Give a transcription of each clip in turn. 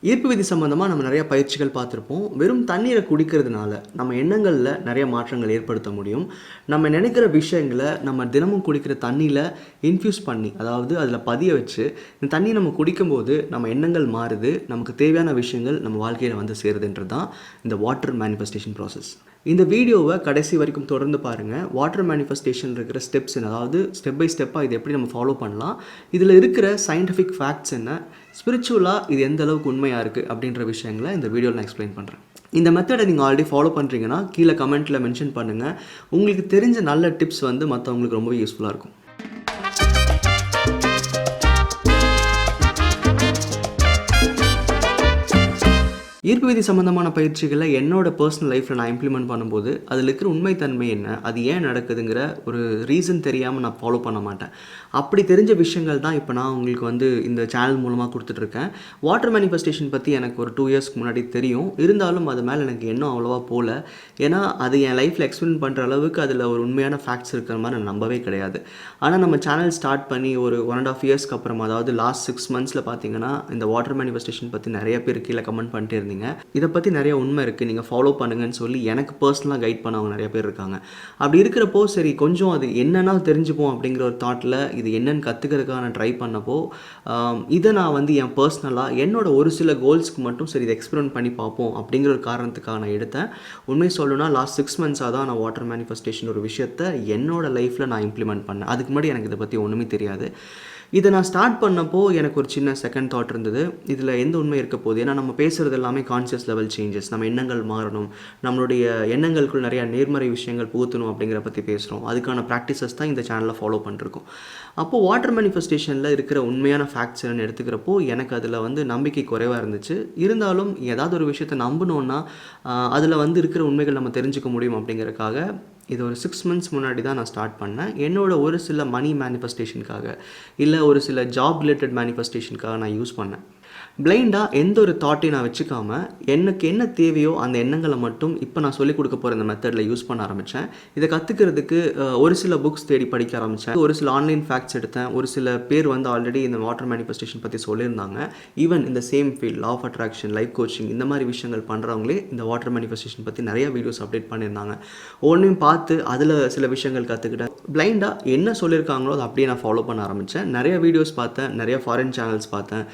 ஈர்ப்பு விதி சம்மந்தமாக நம்ம நிறைய பயிற்சிகள் பார்த்துருப்போம். வெறும் தண்ணீரை குடிக்கிறதுனால நம்ம எண்ணங்களில் நிறைய மாற்றங்கள் ஏற்படுத்த முடியும். நம்ம நினைக்கிற விஷயங்களை நம்ம தினமும் குடிக்கிற தண்ணியில் இன்ஃப்யூஸ் பண்ணி, அதாவது அதில் பதிய வச்சு இந்த தண்ணி நம்ம குடிக்கும்போது நம்ம எண்ணங்கள் மாறுது, நமக்கு தேவையான விஷயங்கள் நம்ம வாழ்க்கையில் வந்து சேருதுன்றது தான் இந்த வாட்டர் மேனிஃபெஸ்டேஷன் ப்ராசஸ். இந்த வீடியோவை கடைசி வரைக்கும் தொடர்ந்து பாருங்கள். வாட்டர் மேனிஃபெஸ்டேஷன் இருக்கிற ஸ்டெப்ஸ் என்ன, அதாவது ஸ்டெப் பை ஸ்டெப்பாக இது எப்படி நம்ம ஃபாலோ பண்ணலாம், இதில் இருக்கிற சயின்டிஃபிக் ஃபேக்ட்ஸ் என்ன, ஸ்பிரிச்சுவலாக இது எந்த அளவுக்கு உண்மையாக இருக்குது அப்படின்ற விஷயங்களை இந்த வீடியோவில் நான் எக்ஸ்பிளைன் பண்ணுறேன். இந்த மெத்தடை நீங்கள் ஆல்ரெடி ஃபாலோ பண்ணுறீங்கன்னா கீழே கமெண்ட்டில் மென்ஷன் பண்ணுங்கள். உங்களுக்கு தெரிஞ்ச நல்ல டிப்ஸ் வந்து மற்றவங்களுக்கு ரொம்பவே யூஸ்ஃபுல்லாக இருக்கும். ஈர்ப்பு விதி சம்மந்தமான பயிற்சிகளை என்னோட பர்சனல் லைஃப்பில் நான் இம்ப்ளிமெண்ட் பண்ணும்போது அதில் இருக்கிற உண்மைத்தன்மை என்ன, அது ஏன் நடக்குதுங்கிற ஒரு ரீசன் தெரியாமல் நான் ஃபாலோ பண்ண மாட்டேன். அப்படி தெரிஞ்ச விஷயங்கள் தான் இப்போ நான் உங்களுக்கு வந்து இந்த சேனல் மூலமாக கொடுத்துட்ருக்கேன். வாட்டர் மேனிஃபெஸ்டேஷன் பற்றி எனக்கு ஒரு 2 இயர்ஸ்க்கு முன்னாடி தெரியும். இருந்தாலும் அது மேலே எனக்கு எண்ணம் அவ்வளோவா போகல. ஏன்னா அது என் லைஃப்பில் எக்ஸ்பிளைன் பண்ணுற அளவுக்கு அதில் ஒரு உண்மையான ஃபேக்ட்ஸ் இருக்கிற மாதிரி நான் நம்பவே கிடையாது. ஆனால் நம்ம சேனல் ஸ்டார்ட் பண்ணி ஒரு 1.5 இயர்ஸ்க்கு அப்புறம், அதாவது லாஸ்ட் 6 மந்த்ஸில் பார்த்தீங்கன்னா இந்த வாட்டர் மேனிஃபெஸ்டேஷன் பற்றி நிறைய பேர் கீழே கமெண்ட் பண்ணிட்டே இருந்தீங்க. இதை பற்றி நிறைய உண்மை இருக்குது, நீங்கள் ஃபாலோ பண்ணுங்கன்னு சொல்லி எனக்கு பர்சனலாக கைட் பண்ணவங்க நிறைய பேர் இருக்காங்க. அப்படி இருக்கிறப்போ சரி கொஞ்சம் அது என்னன்னா தெரிஞ்சுப்போம் அப்படிங்கிற ஒரு தாட்டில் இது என்னன்னு கற்றுக்கிறதுக்காக நான் ட்ரை பண்ணப்போ இதை நான் வந்து என் பர்சனலாக என்னோட ஒரு சில கோல்ஸ்க்கு மட்டும் சரி இதை எக்ஸ்பெரிமெண்ட் பண்ணி பார்ப்போம் அப்படிங்கிற ஒரு காரணத்துக்காக நான் எடுத்தேன். உண்மை சொல்லணும்னா லாஸ்ட் 6 மந்த்ஸாக தான் நான் வாட்டர் மேனிஃபெஸ்டேஷன் ஒரு விஷயத்தை என்னோட லைஃப்பில் நான் இம்ப்ளிமெண்ட் பண்ணேன். அதுக்கு முன்னாடி எனக்கு இதை பற்றி ஒன்றுமே தெரியாது. இதை நான் ஸ்டார்ட் பண்ணப்போ எனக்கு ஒரு சின்ன செகண்ட் தாட் இருந்தது, இதில் எந்த உண்மை இருக்க போகுது. ஏன்னா நம்ம பேசுகிறது எல்லாமே கான்சியஸ் லெவல் சேஞ்சஸ், நம்ம எண்ணங்கள் மாறணும், நம்மளுடைய எண்ணங்களுக்குள் நிறையா நேர்மறை விஷயங்கள் புகுத்தணும் அப்படிங்கிற பற்றி பேசுகிறோம். அதுக்கான ப்ராக்டிசஸ் தான் இந்த சேனலில் ஃபாலோ பண்ணிருக்கோம். அப்போது வாட்டர் மேனிஃபெஸ்டேஷனில் இருக்கிற உண்மையான ஃபேக்ட்ஸ் என்னன்னு எடுத்துக்கிறப்போ எனக்கு அதில் வந்து நம்பிக்கை குறைவாக இருந்துச்சு. இருந்தாலும் ஏதாவது ஒரு விஷயத்தை நம்பினோன்னா அதில் வந்து இருக்கிற உண்மைகள் நம்ம தெரிஞ்சுக்க முடியும் அப்படிங்கிறதுக்காக இது ஒரு 6 மந்த்ஸ் முன்னாடி தான் நான் ஸ்டார்ட் பண்ணேன். என்னோட ஒரு சில மணி மேனிஃபெஸ்டேஷனுக்காக, இல்லை ஒரு சில ஜாப் ரிலேட்டட் மேனிஃபெஸ்டேஷனுக்காக நான் யூஸ் பண்ணேன். பிளைண்டாக எந்த ஒரு தாட்டையும் நான் வச்சுக்காமல் எனக்கு என்ன தேவையோ அந்த எண்ணங்களை மட்டும் இப்போ நான் சொல்லிக் கொடுக்க போகிற இந்த மெத்தடில் யூஸ் பண்ண ஆரம்பித்தேன். இதை கற்றுக்கிறதுக்கு ஒரு சில புக்ஸ் தேடி படிக்க ஆரம்பித்தேன். ஒரு சில ஆன்லைன் ஃபேக்ட்ஸ் எடுத்தேன். ஒரு சில பேர் வந்து ஆல்ரெடி இந்த வாட்டர் மேனிஃபெஸ்டேஷன் பற்றி சொல்லியிருந்தாங்க. ஈவன் இந்த same field, law of attraction, life coaching, இந்த மாதிரி விஷயங்கள் பண்ணுறவங்களே இந்த வாட்டர் மேனிஃபெஸ்டேஷன் பற்றி நிறைய வீடியோஸ் அப்டேட் பண்ணியிருந்தாங்க. ஒன்றையும் பார்த்து அதில் சில விஷயங்கள் கற்றுக்கிட்டேன். பிளைண்டாக என்ன சொல்லியிருக்காங்களோ அதை அப்படியே நான் ஃபாலோ பண்ண ஆரம்பித்தேன். நிறைய வீடியோஸ் பார்த்தேன், நிறைய ஃபாரின் சேனல்ஸ் பார்த்தேன்.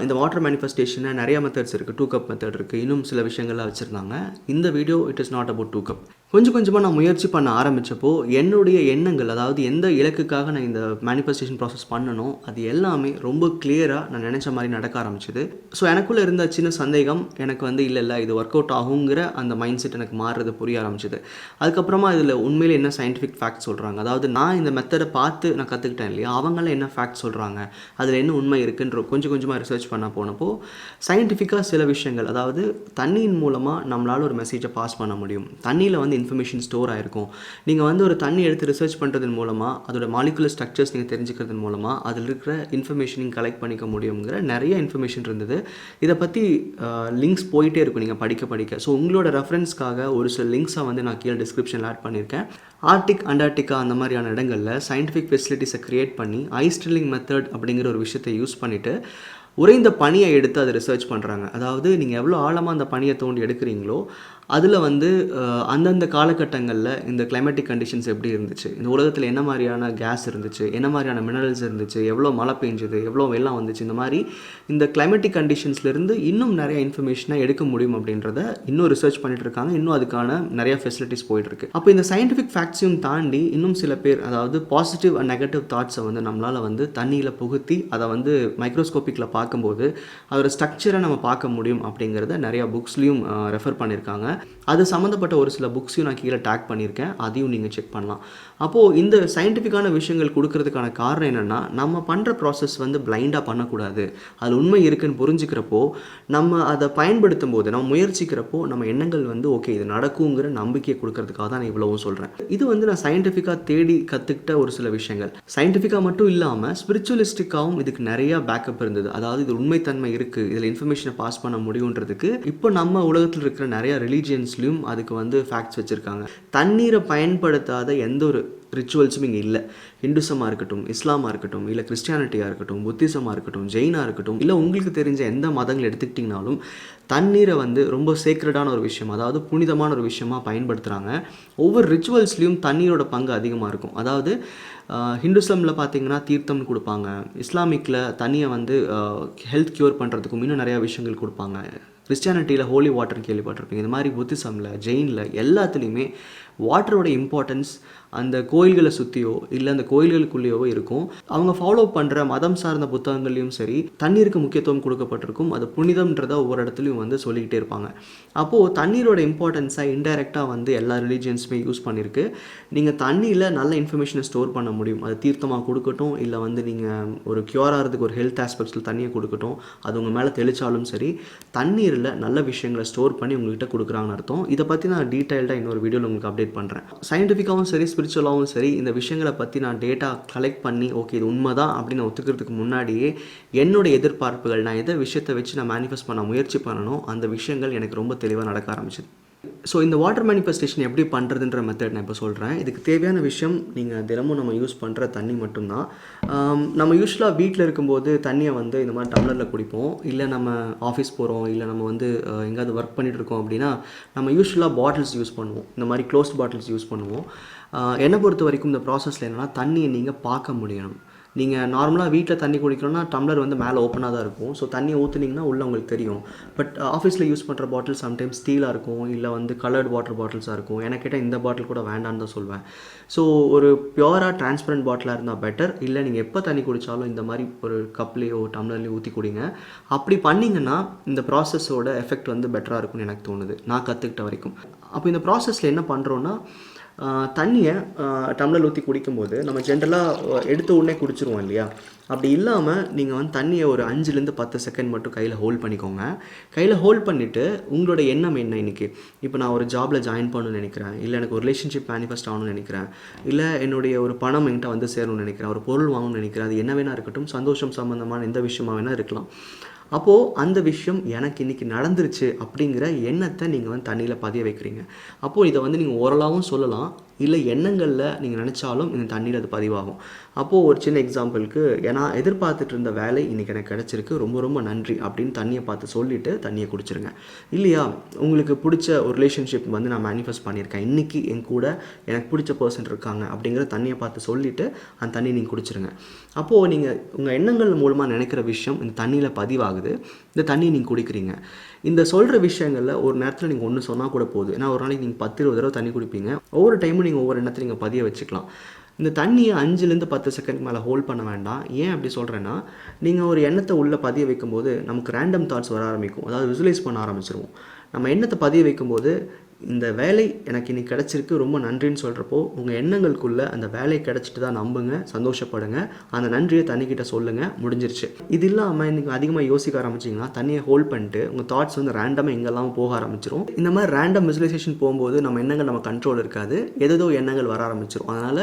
இந்த வாட்டர் மேனிஃபெஸ்டேஷனை நிறைய மெத்தட்ஸ் இருக்குது. 2 கப் மெத்தட் இருக்குது, இன்னும் சில விஷயங்கள்லாம் வச்சுருந்தாங்க. இந்த video it is not about 2 cup. கொஞ்சம் கொஞ்சமாக நான் முயற்சி பண்ண ஆரம்பித்தப்போ என்னுடைய எண்ணங்கள், அதாவது எந்த இலக்குக்காக நான் இந்த மேனிஃபெஸ்டேஷன் ப்ராசஸ் பண்ணணும், அது எல்லாமே ரொம்ப கிளியராக நான் நினச்ச மாதிரி நடக்க ஆரம்பிச்சிது. ஸோ எனக்குள்ளே இருந்த சின்ன சந்தேகம் எனக்கு வந்து இல்லை இது ஒர்க் அவுட் ஆகுங்கிற அந்த மைண்ட் செட் எனக்கு மாறுறது புரிய ஆரம்பிச்சிது. அதுக்கப்புறமா இதில் உண்மையில் என்ன சயின்டிஃபிக் ஃபேக்ட் சொல்கிறாங்க, அதாவது நான் இந்த மெத்தடை பார்த்து நான் கற்றுக்கிட்டேன் இல்லையா, அவங்கள என்ன ஃபேக்ட் சொல்கிறாங்க, அதில் என்ன உண்மை இருக்குன்ற கொஞ்சம் கொஞ்சமாக ரிசர்ச் பண்ண போனப்போ சயின்டிஃபிக்காக சில விஷயங்கள், அதாவது தண்ணியின் மூலமாக நம்மளால் ஒரு மெசேஜை பாஸ் பண்ண முடியும். தண்ணியில் வந்து இன்ஃபர்மேஷன் ஸ்டோர் ஆகிருக்கும். நீங்கள் வந்து ஒரு தண்ணி எடுத்து ரிசர்ச் பண்ணுறதன் மூலமாக, அதோட மாலிகுலர் ஸ்ட்ரக்சர்ஸ் நீங்கள் தெரிஞ்சுக்கிறதன் மூலமாக அதில் இருக்கிற இன்ஃபர்மேஷனையும் கலெக்ட் பண்ணிக்க முடியுங்கிற நிறைய இன்ஃபர்மேஷன் இருந்தது. இதை பற்றி லிங்க்ஸ் போயிட்டே இருக்கும் நீங்கள் படிக்க. ஸோ உங்களோட ரெஃபரன்ஸ்க்காக ஒரு சில லிங்க்ஸை வந்து நான் கீழே டிஸ்கிரிப்ஷனில் ஆட் பண்ணியிருக்கேன். ஆர்டிக், அண்டார்டிகா அந்த மாதிரியான இடங்களில் சயின்டிஃபிக் ஃபெசிலிட்டிஸை க்ரியேட் பண்ணி ஐஸ் ட்ரில்லிங் மெத்தட் அப்படிங்கிற ஒரு விஷயத்தை யூஸ் பண்ணிவிட்டு உறைந்த பனியை எடுத்து அதை ரிசர்ச் பண்ணுறாங்க. அதாவது நீங்கள் எவ்வளோ ஆழமாக அந்த பனியை தோண்டி எடுக்கிறீங்களோ அதில் வந்து அந்தந்த காலகட்டங்களில் இந்த கிளைமேட்டிக் கண்டிஷன்ஸ் எப்படி இருந்துச்சு, இந்த உலகத்தில் என்ன மாதிரியான கேஸ் இருந்துச்சு, என்ன மாதிரியான மினரல்ஸ் இருந்துச்சு, எவ்வளோ மழை பெஞ்சுது, எவ்வளோ வெள்ளம் வந்துச்சு, இந்த மாதிரி இந்த கிளைமேட்டிக் கண்டிஷன்ஸ்லேருந்து இன்னும் நிறைய இன்ஃபர்மேஷனை எடுக்க முடியும் அப்படின்றத இன்னும் ரிசர்ச் பண்ணிட்டு இருக்காங்க. இன்னும் அதுக்கான நிறைய ஃபெசிலிட்டிஸ் போயிட்டுருக்கு. அப்போ இந்த சயின்டிஃபிக் ஃபேக்ட்ஸையும் தாண்டி இன்னும் சில பேர், அதாவது பாசிட்டிவ் அண்ட் நெகட்டிவ் தாட்ஸை வந்து நம்மளால் வந்து தண்ணியில் புகுத்தி அதை வந்து மைக்ரோஸ்கோப்பிக்கில் பார்க்கும்போது அதோட ஸ்ட்ரக்சரை நம்ம பார்க்க முடியும் அப்படிங்கிறத நிறையா புக்ஸ்லேயும் ரெஃபர் பண்ணியிருக்காங்க. அது சம்மந்தப்பட்ட ஒரு சில புக்ஸையும் நான் கீழே டேக் பண்ணியிருக்கேன், அதையும் நீங்கள் செக் பண்ணலாம். அப்போது இந்த சயின்டிஃபிக்கான விஷயங்கள் கொடுக்கறதுக்கான காரணம் என்னென்னா, நம்ம பண்ணுற ப்ராசஸ் வந்து பிளைண்டாக பண்ணக்கூடாது. அதில் உண்மை இருக்குன்னு புரிஞ்சுக்கிறப்போ, நம்ம அதை பயன்படுத்தும் போது, நம்ம முயற்சிக்கிறப்போ நம்ம எண்ணங்கள் வந்து ஓகே இது நடக்குங்கிற நம்பிக்கையை கொடுக்கறதுக்காக தான் நான் இவ்வளவும் சொல்கிறேன். இது வந்து நான் சயின்டிஃபிக்காக தேடி கற்றுக்கிட்ட ஒரு சில விஷயங்கள். சயின்டிஃபிக்காக மட்டும் இல்லாமல் ஸ்பிரிச்சுவலிஸ்டிக்காகவும் இதுக்கு நிறையா பேக்கப் இருந்தது. அதாவது இது உண்மைத்தன்மை இருக்குது, இதில் இன்ஃபர்மேஷனை பாஸ் பண்ண முடியுன்றதுக்கு இப்போ நம்ம உலகத்தில் இருக்கிற நிறையா ரிலீஜியன்ஸ்லையும் அதுக்கு வந்து ஃபேக்ட்ஸ் வச்சுருக்காங்க. தண்ணீரை பயன்படுத்தாத எந்த ஒரு ரிச்சுவல்ஸும் இங்கே இல்லை. ஹிந்துசமாக இருக்கட்டும், இஸ்லாமாக இருக்கட்டும், இல்லை கிறிஸ்டியானிட்டியாக இருக்கட்டும், புத்திசமாக இருக்கட்டும், ஜெயினாக இருக்கட்டும், இல்லை உங்களுக்கு தெரிஞ்ச எந்த மதங்கள் எடுத்துக்கிட்டிங்கனாலும் தண்ணீரை வந்து ரொம்ப சேக்ரடான ஒரு விஷயம், அதாவது புனிதமான ஒரு விஷயமாக பயன்படுத்துகிறாங்க. ஒவ்வொரு ரிச்சுவல்ஸ்லேயும் தண்ணீரோட பங்கு அதிகமாக இருக்கும். அதாவது ஹிந்துசமில் பார்த்தீங்கன்னா தீர்த்தம்னு கொடுப்பாங்க, இஸ்லாமிக்கில் தண்ணியை வந்து ஹெல்த் க்யூர் பண்ணுறதுக்கும் இன்னும் நிறையா விஷயங்கள் கொடுப்பாங்க, கிறிஸ்டியானிட்டியில் ஹோலி வாட்டர்னு கேள்விப்பட்டிருப்பீங்க. இந்த மாதிரி புத்திசமில், ஜெயினில் எல்லாத்துலேயுமே வாட்டரோட இம்பார்ட்டன்ஸ் அந்த கோயில்களை சுற்றியோ இல்லை அந்த கோயில்களுக்குள்ளேயோ இருக்கும். அவங்க ஃபாலோ பண்ணுற மதம் சார்ந்த புத்தகங்கள்லையும் சரி தண்ணீருக்கு முக்கியத்துவம் கொடுக்கப்பட்டிருக்கும். அது புனிதம்ன்றதை ஒவ்வொரு இடத்துலையும் வந்து சொல்லிக்கிட்டே இருப்பாங்க. அப்போது தண்ணீரோட இம்பார்ட்டன்ஸை இன்டைரக்டாக வந்து எல்லா ரிலீஜியன்ஸுமே யூஸ் பண்ணியிருக்கு. நீங்கள் தண்ணியில் நல்ல இன்ஃபர்மேஷனை ஸ்டோர் பண்ண முடியும். அது தீர்த்தமாக கொடுக்கட்டும், இல்லை வந்து நீங்கள் ஒரு க்யூர் ஆகிறதுக்கு ஒரு ஹெல்த் ஆஸ்பெக்ட்ஸில் தண்ணியை கொடுக்கட்டும், அது உங்கள் மேலே தெளித்தாலும் சரி தண்ணீரில் நல்ல விஷயங்களை ஸ்டோர் பண்ணி உங்கள்கிட்ட கொடுக்குறாங்கன்னு அர்த்தம். இதை பற்றி நான் டீட்டெயில்டாக இன்னொரு வீடியோவில் உங்களுக்கு அப்டேட் பண்ணுறேன். சயின்டிஃபிக்காகவும் சரி ஸ்பிரிச்சுவலாகவும் சரி இந்த விஷயங்களை பற்றி நான் டேட்டா கலெக்ட் பண்ணி ஓகே இது உண்மைதான் அப்படின்னு ஒத்துக்கிறதுக்கு முன்னாடியே என்னோட எதிர்பார்ப்புகள், நான் எதை விஷயத்தை வச்சு நான் மேனிஃபெஸ்ட் பண்ண முயற்சி பண்ணணும், அந்த விஷயங்கள் எனக்கு ரொம்ப தெளிவாக நடக்க ஆரம்பிச்சிது. ஸோ இந்த வாட்டர் மேனிஃபெஸ்டேஷன் எப்படி பண்ணுறதுன்ற மெத்தட் நான் இப்போ சொல்கிறேன். இதுக்கு தேவையான விஷயம் நீங்கள் தினமும் நம்ம யூஸ் பண்ணுற தண்ணி மட்டும்தான். நம்ம யூஸ்வலாக வீட்டில் இருக்கும்போது தண்ணியை வந்து இந்த மாதிரி டம்ளரில் குடிப்போம். இல்லை நம்ம ஆஃபீஸ் போகிறோம், இல்லை நம்ம வந்து எங்கேயாவது ஒர்க் பண்ணிகிட்டு இருக்கோம் அப்படின்னா நம்ம யூஸ்வலாக பாட்டில்ஸ் யூஸ் பண்ணுவோம். இந்த மாதிரி க்ளோஸ்ட் பாட்டில்ஸ் யூஸ் பண்ணுவோம். என்னை பொறுத்த வரைக்கும் இந்த ப்ராசஸில் என்னென்னா தண்ணியை நீங்கள் பார்க்க முடியணும். நீங்கள் நார்மலாக வீட்டில் தண்ணி குடிக்கணும்னா டம்ளர் வந்து மேலே ஓப்பனாக தான் இருக்கும். ஸோ தண்ணியை ஊற்றுனீங்கன்னா உள்ளே உங்களுக்கு தெரியும். பட் ஆஃபீஸில் யூஸ் பண்ணுற பாட்டில் சம்டைம்ஸ் ஸ்டீலாக இருக்கும், இல்லை வந்து கலர்டு வாட்டர் பாட்டில்ஸாக இருக்கும். எனக்கு கேட்டால் இந்த பாட்டில் கூட வேண்டான்னு தான் சொல்வேன். ஸோ ஒரு பியூராக டிரான்ஸ்பரண்ட் பாட்டிலாக இருந்தால் பெட்டர். இல்லை நீங்கள் எப்போ தண்ணி குடித்தாலும் இந்த மாதிரி ஒரு கப்லேயோ டம்ளர்லேயோ ஊற்றி குடிங்க. அப்படி பண்ணிங்கன்னா இந்த ப்ராசஸோட எஃபெக்ட் வந்து பெட்டராக இருக்கும்னு எனக்கு தோணுது, நான் கற்றுக்கிட்ட வரைக்கும். அப்போ இந்த ப்ராசஸில் என்ன பண்ணுறோன்னா தண்ணியை டம்ளர் ஊற்றி குடிக்கும்போது நம்ம ஜென்ரலாக எடுத்த உடனே குடிச்சிருவோம் இல்லையா? அப்படி இல்லாமல் நீங்கள் வந்து தண்ணியை ஒரு 5-10 செகண்ட் மட்டும் கையில் ஹோல்ட் பண்ணிக்கோங்க. கையில் ஹோல்ட் பண்ணிவிட்டு உங்களோட எண்ணம் என்ன இன்றைக்கி? இப்போ நான் ஒரு ஜாபில் ஜாயின் பண்ணணும்னு நினைக்கிறேன், இல்லை எனக்கு ஒரு ரிலேஷன்ஷிப் மேனிஃபெஸ்ட் ஆகணும்னு நினைக்கிறேன், இல்லை என்னுடைய ஒரு பணம் என்கிட்ட வந்து சேரணும்னு நினைக்கிறேன், ஒரு பொருள் வாங்கணும்னு நினைக்கிறேன், அது என்ன வேணால் இருக்கட்டும், சந்தோஷம் சம்மந்தமான எந்த விஷயமாக வேணால் இருக்கலாம். அப்போது அந்த விஷயம் எனக்கு இன்றைக்கி நடந்துருச்சு அப்படிங்கிற எண்ணத்தை நீங்கள் வந்து தண்ணியில் பதிய வைக்கிறீங்க. அப்போது இதை வந்து நீங்கள் ஓரலாகவும் சொல்லலாம், இல்லை எண்ணங்களில் நீங்கள் நினச்சாலும் இந்த தண்ணியில் அது பதிவாகும். அப்போது ஒரு சின்ன எக்ஸாம்பிளுக்கு, ஏன்னா எதிர்பார்த்துட்டு இருந்த வேலை இன்றைக்கி எனக்கு கிடச்சிருக்கு, ரொம்ப ரொம்ப நன்றி அப்படின்னு தண்ணியை பார்த்து சொல்லிவிட்டு தண்ணியை குடிச்சிருங்க. இல்லையா, உங்களுக்கு பிடிச்ச ஒரு ரிலேஷன்ஷிப் வந்து நான் மேனிஃபெஸ்ட் பண்ணியிருக்கேன், இன்றைக்கி என் கூட எனக்கு பிடிச்ச பர்சன் இருக்காங்க அப்படிங்கிற தண்ணியை பார்த்து சொல்லிவிட்டு அந்த தண்ணியை நீங்கள் குடிச்சிருங்க. அப்போது நீங்கள் உங்கள் எண்ணங்கள் மூலமாக நினைக்கிற விஷயம் இந்த தண்ணியில் பதிவாகுது, இந்த தண்ணியை நீங்கள் குடிக்கிறீங்க. இந்த சொல்கிற விஷயங்களில் ஒரு நேரத்தில் நீங்கள் ஒன்று சொன்னால் கூட போதும். ஏன்னா ஒரு நாளைக்கு நீங்கள் 10-20 தடவை தண்ணி குடிப்பீங்க. ஒவ்வொரு டைமும் நீங்கள் ஒவ்வொரு எண்ணத்தை நீங்கள் பதிய வச்சுக்கலாம். இந்த தண்ணியை 5-10 செகண்ட் மேலே ஹோல்ட் பண்ண வேண்டாம். ஏன் அப்படி சொல்கிறேன்னா, நீங்கள் ஒரு எண்ணத்தை உள்ளே பதிய வைக்கும்போது நமக்கு ரேண்டம் தாட்ஸ் வர ஆரம்பிக்கும், அதாவது விசுவலைஸ் பண்ண ஆரம்பிச்சிருவோம். நம்ம எண்ணத்தை பதிய வைக்கும்போது இந்த வேலை எனக்கு இன்றைக்கி கிடச்சிருக்கு, ரொம்ப நன்றின்னு சொல்கிறப்போ உங்கள் எண்ணங்களுக்குள்ளே அந்த வேலை கிடச்சிட்டு தான் நம்புங்க, சந்தோஷப்படுங்க, அந்த நன்றியை தண்ணிக்கிட்ட சொல்லுங்கள், முடிஞ்சிருச்சு. இது இல்லாமல் நீங்கள் அதிகமாக யோசிக்க ஆரம்பிச்சிங்கன்னா தண்ணியை ஹோல்ட் பண்ணிட்டு உங்கள் தாட்ஸ் வந்து ரேண்டமாக எங்கெல்லாம் போக ஆரம்பிச்சிடும். இந்த மாதிரி ரேண்டம் விசுவலைசேஷன் போகும்போது நம்ம எண்ணங்கள் நம்ம கண்ட்ரோல் இருக்காது, ஏதோ எண்ணங்கள் வர ஆரம்பிச்சிடும். அதனால்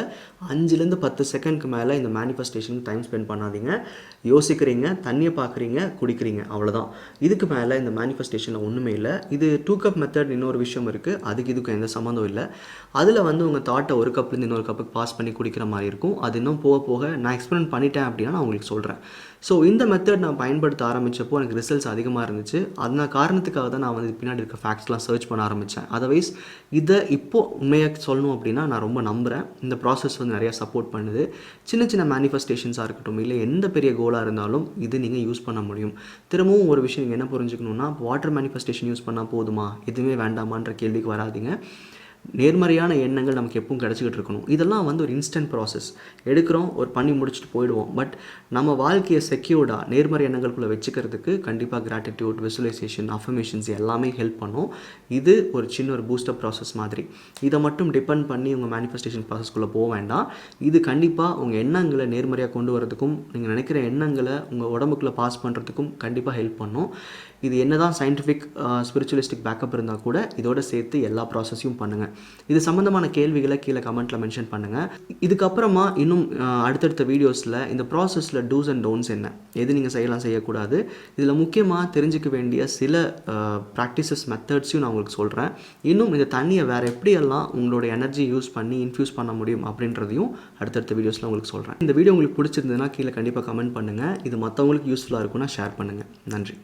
5-10 செகண்ட்க்கு மேலே இந்த மேனிஃபெஸ்டேஷனுக்கு டைம் ஸ்பெண்ட் பண்ணாதீங்க. யோசிக்கிறீங்க, தண்ணியை பார்க்குறீங்க, குடிக்கிறீங்க, அவ்வளோதான். இதுக்கு மேலே இந்த மேனிஃபெஸ்டேஷனில் ஒன்றுமே இல்லை. இது 2 கப் மெத்தட் இன்னொரு விஷயம் இருக்குது, அதுக்கு இதுக்கு எந்த சம்மந்தம் இல்லை. அதில் வந்து உங்கள் தாட்டை ஒரு கப்லேருந்து இன்னொரு கப்புக்கு பாஸ் பண்ணி குடிக்கிற மாதிரி இருக்கும். அது இன்னும் போக போக நான் எக்ஸ்பெரிமெண்ட் பண்ணிட்டேன் அப்படின்னா நான் உங்களுக்கு சொல்கிறேன். ஸோ இந்த மெத்தட் நான் பயன்படுத்த ஆரம்பித்தப்போ எனக்கு ரிசல்ட்ஸ் அதிகமாக இருந்துச்சு. அந்த காரணத்துக்காக தான் நான் வந்து பின்னாடி இருக்க ஃபேக்ட்ஸ்லாம் சர்ச் பண்ண ஆரம்பித்தேன். அதர்வைஸ் இதை இப்போது உண்மையாக சொல்லணும் அப்படின்னா நான் ரொம்ப நம்புகிறேன். இந்த ப்ராசஸ் வந்து நிறையா சப்போர்ட் பண்ணுது. சின்ன சின்ன மேனிஃபெஸ்டேஷன்ஸாக இருக்கட்டும், இல்லை எந்த பெரிய கோலாக இருந்தாலும் இது நீங்கள் யூஸ் பண்ண முடியும். திரும்பவும் ஒரு விஷயம் நீங்கள் என்ன புரிஞ்சுக்கணுன்னா, வாட்டர் மேனிஃபெஸ்டேஷன் யூஸ் பண்ணால் போதுமா, எதுவுமே வேண்டாமான்ற கேள்விக்கு வராதிங்க. நேர்மறையான எண்ணங்கள் நமக்கு எப்பவும் கிடச்சிக்கிட்டு இருக்கணும். இதெல்லாம் வந்து ஒரு இன்ஸ்டன்ட் ப்ராசஸ், எடுக்கிறோம், ஒரு பண்ணி முடிச்சுட்டு போயிடுவோம். பட் நம்ம வாழ்க்கையை செக்யூர்டாக நேர்மறை எண்ணங்களுக்குள்ளே வச்சுக்கிறதுக்கு கண்டிப்பாக கிராட்டிடியூட், விசுவலைசேஷன், அஃபர்மேஷன்ஸ் எல்லாமே ஹெல்ப் பண்ணும். இது ஒரு சின்ன ஒரு பூஸ்டப் ப்ராசஸ் மாதிரி. இதை மட்டும் டிபெண்ட் பண்ணி உங்கள் மேனிஃபெஸ்டேஷன் ப்ராசஸ்க்குள்ளே போக வேண்டாம். இது கண்டிப்பாக உங்கள் எண்ணங்களை நேர்மறையாக கொண்டு வரதுக்கும், நீங்கள் நினைக்கிற எண்ணங்களை உங்கள் உடம்புக்குள்ளே பாஸ் பண்ணுறதுக்கும் கண்டிப்பாக ஹெல்ப் பண்ணும். இது என்ன தான் சயின்டிஃபிக் ஸ்பிரிச்சுவலிஸ்டிக் பேக்கப் இருந்தால் கூட இதோட சேர்த்து எல்லா ப்ராசஸையும் பண்ணுங்கள். இது சம்மந்தமான கேள்விகளை கீழே கமெண்ட்டில் மென்ஷன் பண்ணுங்கள். இதுக்கப்புறமா இன்னும் அடுத்தடுத்த வீடியோஸில் இந்த ப்ராசஸில் டூஸ் அண்ட் டோன்ட்ஸ் என்ன, எது நீங்கள் செய்யலாம் செய்யக்கூடாது, இதில் முக்கியமாக தெரிஞ்சிக்க வேண்டிய சில ப்ராக்டிசஸ் மெத்தட்ஸையும் நான் உங்களுக்கு சொல்கிறேன். இன்னும் இந்த தண்ணியை வேறு எப்படியெல்லாம் உங்களோட எனர்ஜி யூஸ் பண்ணி இன்ஃப்யூஸ் பண்ண முடியும் அப்படின்றதையும் அடுத்தடுத்த வீடியோஸில் உங்களுக்கு சொல்கிறேன். இந்த வீடியோ உங்களுக்கு பிடிச்சிருந்ததுன்னா கீழே கண்டிப்பாக கமெண்ட் பண்ணுங்கள். இது மற்றவங்களுக்கு யூஸ்ஃபுல்லாக இருக்கும்னா ஷேர் பண்ணுங்கள். நன்றி.